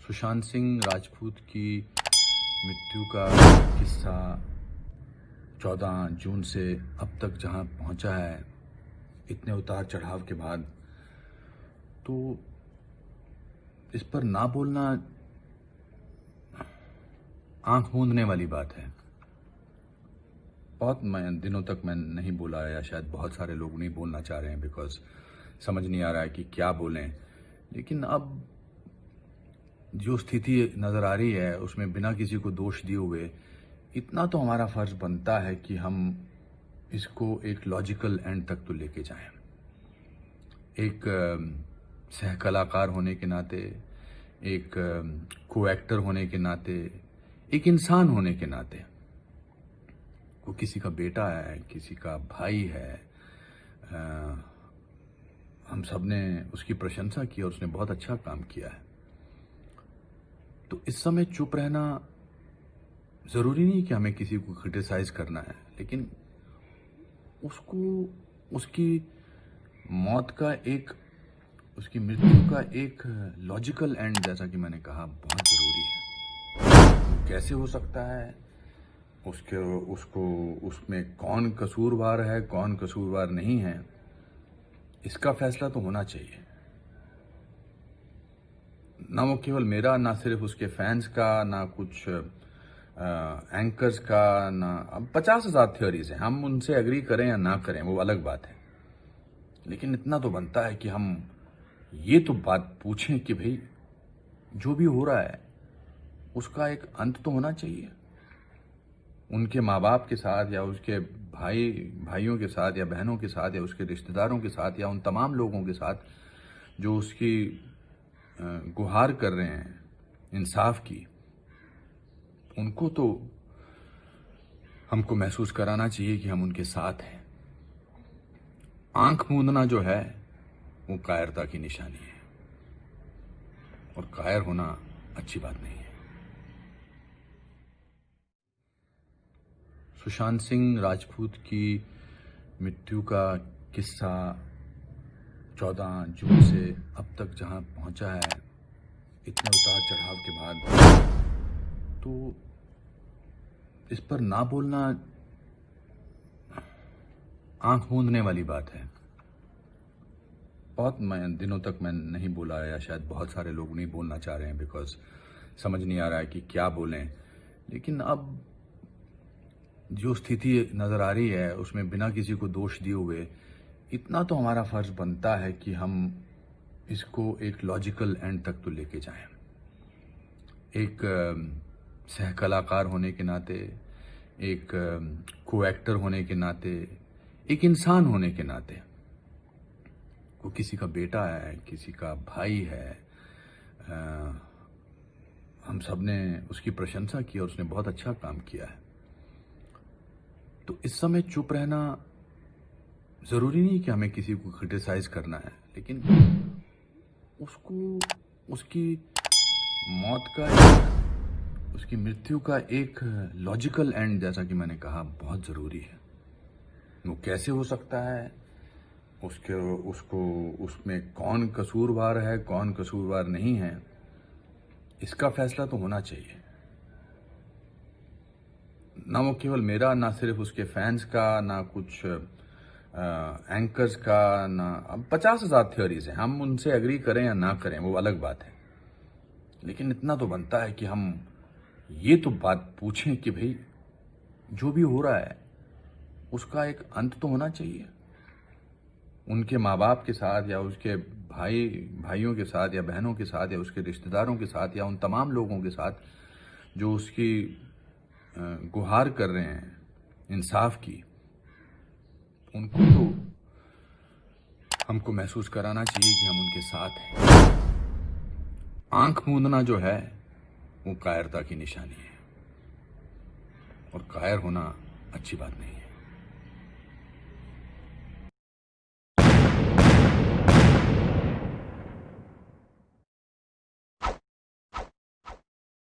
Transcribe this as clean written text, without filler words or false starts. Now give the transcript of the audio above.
सुशांत सिंह राजपूत की मृत्यु का किस्सा 14 जून से अब तक जहां पहुंचा है, इतने उतार चढ़ाव के बाद, तो इस पर ना बोलना आंख मूंदने वाली बात है। बहुत दिनों तक मैं नहीं बोला, या शायद बहुत सारे लोग नहीं बोलना चाह रहे हैं बिकॉज समझ नहीं आ रहा है कि क्या बोलें। लेकिन अब जो स्थिति नज़र आ रही है उसमें बिना किसी को दोष दिए हुए इतना तो हमारा फर्ज बनता है कि हम इसको एक लॉजिकल एंड तक तो लेके जाएं। एक सह कलाकार होने के नाते, एक को एक्टर होने के नाते, एक इंसान होने के नाते, वो किसी का बेटा है, किसी का भाई है। हम सब ने उसकी प्रशंसा की और उसने बहुत अच्छा काम किया है। तो इस समय चुप रहना ज़रूरी नहीं कि हमें किसी को क्रिटिसाइज करना है, लेकिन उसको उसकी मौत का एक, उसकी मृत्यु का एक लॉजिकल एंड, जैसा कि मैंने कहा, बहुत ज़रूरी है। कैसे हो सकता है, उसको उसमें कौन कसूरवार है, कौन कसूरवार नहीं है, इसका फैसला तो होना चाहिए। ना वो केवल मेरा, ना सिर्फ उसके फैंस का, ना कुछ एंकर्स का, ना अब 50,000 थ्योरीज हैं। हम उनसे एग्री करें या ना करें वो अलग बात है, लेकिन इतना तो बनता है कि हम ये तो बात पूछें कि भाई जो भी हो रहा है उसका एक अंत तो होना चाहिए। उनके माँ बाप के साथ, या उसके भाइयों के साथ, या बहनों के साथ, या उसके रिश्तेदारों के साथ, या उन तमाम लोगों के साथ जो उसकी गुहार कर रहे हैं इंसाफ की, उनको तो हमको महसूस कराना चाहिए कि हम उनके साथ हैं। आंख मूंदना जो है वो कायरता की निशानी है, और कायर होना अच्छी बात नहीं है। सुशांत सिंह राजपूत की मृत्यु का किस्सा 14 जून से अब तक जहां पहुंचा है, इतने उतार चढ़ाव के बाद, तो इस पर ना बोलना आंख मूंदने वाली बात है। बहुत दिनों तक मैं नहीं बोला, या शायद बहुत सारे लोग नहीं बोलना चाह रहे हैं बिकॉज समझ नहीं आ रहा है कि क्या बोलें। लेकिन अब जो स्थिति नज़र आ रही है उसमें बिना किसी को दोष दिए हुए इतना तो हमारा फर्ज बनता है कि हम इसको एक लॉजिकल एंड तक तो लेके जाएं। एक सह कलाकार होने के नाते, एक को एक्टर होने के नाते, एक इंसान होने के नाते, वो किसी का बेटा है, किसी का भाई है। हम सब ने उसकी प्रशंसा की और उसने बहुत अच्छा काम किया है। तो इस समय चुप रहना ज़रूरी नहीं कि हमें किसी को क्रिटिसाइज करना है, लेकिन उसको उसकी मौत का एक, उसकी मृत्यु का एक लॉजिकल एंड, जैसा कि मैंने कहा, बहुत ज़रूरी है। वो कैसे हो सकता है, उसको उसमें कौन कसूरवार है, कौन कसूरवार नहीं है, इसका फैसला तो होना चाहिए। ना वो केवल मेरा, ना सिर्फ उसके फैंस का, ना कुछ एंकर्स का, ना अब 50,000 थ्योरीज हैं। हम उनसे एग्री करें या ना करें वो अलग बात है, लेकिन इतना तो बनता है कि हम ये तो बात पूछें कि भाई जो भी हो रहा है उसका एक अंत तो होना चाहिए। उनके माँ बाप के साथ, या उसके भाइयों के साथ, या बहनों के साथ, या उसके रिश्तेदारों के साथ, या उन तमाम लोगों के साथ जो उसकी गुहार कर रहे हैं इंसाफ की, उनको तो हमको महसूस कराना चाहिए कि हम उनके साथ हैं। आंख मूंदना जो है वो कायरता की निशानी है, और कायर होना अच्छी बात नहीं है।